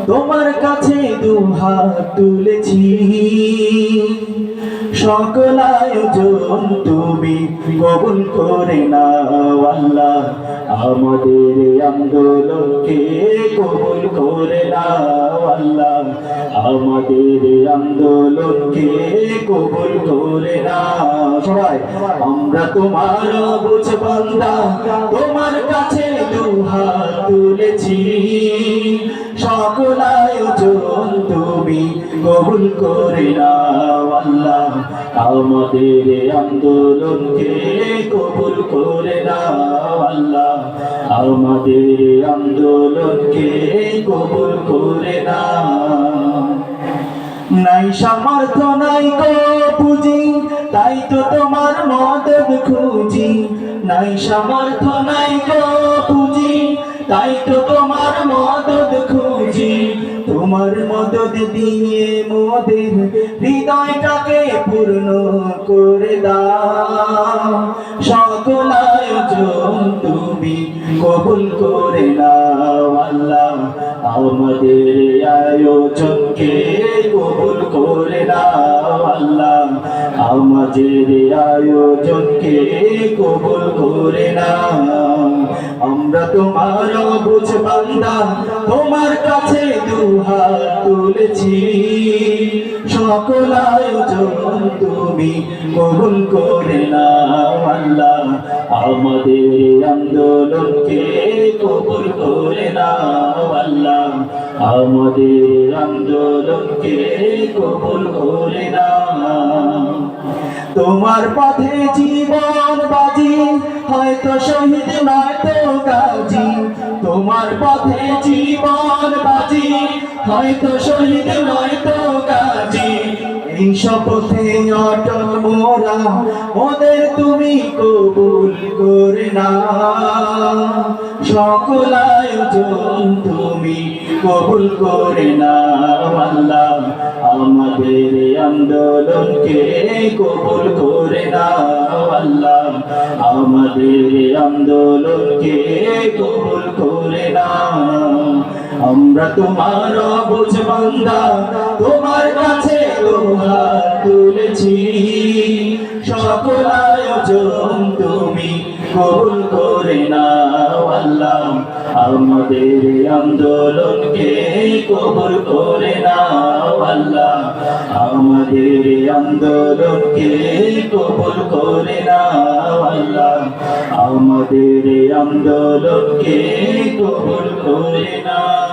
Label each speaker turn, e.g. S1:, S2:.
S1: তোমার কাছে দুহাত তুলেছি, সকল আয়োজন তুমি কবুল করে নাও আল্লাহ। আমাদের আন্দোলনকে কবুল করে নাও আল্লাহ, আমাদের আন্দোলনকে কবুল করে নাও। সবাই আমরা তোমার বুঝ বান্দা, তোমার কাছে দুহাত তুলেছি, সকল আয়োজন তুমি কবুল করে নাও আল্লাহ। আমাদের আন্দোলনকে কবুল করে নাও আল্লাহ, আমাদের আন্দোলনকে কবুল করে নাও। নাই সামর্থ্য নাই কো পুঁজি, তাই তো তোমার মদদ খুঁজি। নাই সামর্থ্য নাই কো পুঁজি, তাই তো তোমার মদদ খুঁজি। তোমার মদদ দিয়ে মোদের হৃদয়টাকে পূর্ণ করে দাও, সকল আয়োজন তুমি কবুল করে নাও আল্লাহ। আমাদের আয়োজনকে কবুল করে নাও আল্লাহ, আমাদের আয়োজনকে কবুল করে নাও। আমরা তোমার বুঝ বান্দা, তোমার কাছে দুহাত তুলেছি, সকল আয়োজন তুমি কবুল করে নাও আল্লাহ। আমাদের আন্দোলনকে কবুল করে নাও আল্লাহ, আমাদের আন্দোলনকে কবুল করে নাও। তোমার পথে জীবন বাজি, হয়তো শহীদ নয়তো গাজী। তোমার পথে জীবন বাজি, হয়তো শহীদ নয়তো গাজী। এই শপথে অটল মোরা, ওদের তুমি কবুল করে নাও, সকল আয়োজন তুমি কবুল করে নাও আল্লাহ। আমাদের আন্দোলনকে কবুল করে নাও আল্লাহ, আমাদের আন্দোলনকে কবুল করে নাও। আমরা তোমার বুঝ বান্দা, তোমার কাছে দুহাত তুলেছি, সকল আয়োজন তুমি কবুল করে নাও আল্লাহ। আমাদের আন্দোলনকে কবুল করে নাও আল্লাহ, আমাদের আন্দোলনকে কবুল করে নাও আল্লাহ, আমাদের আন্দোলনকে কবুল করে নাও।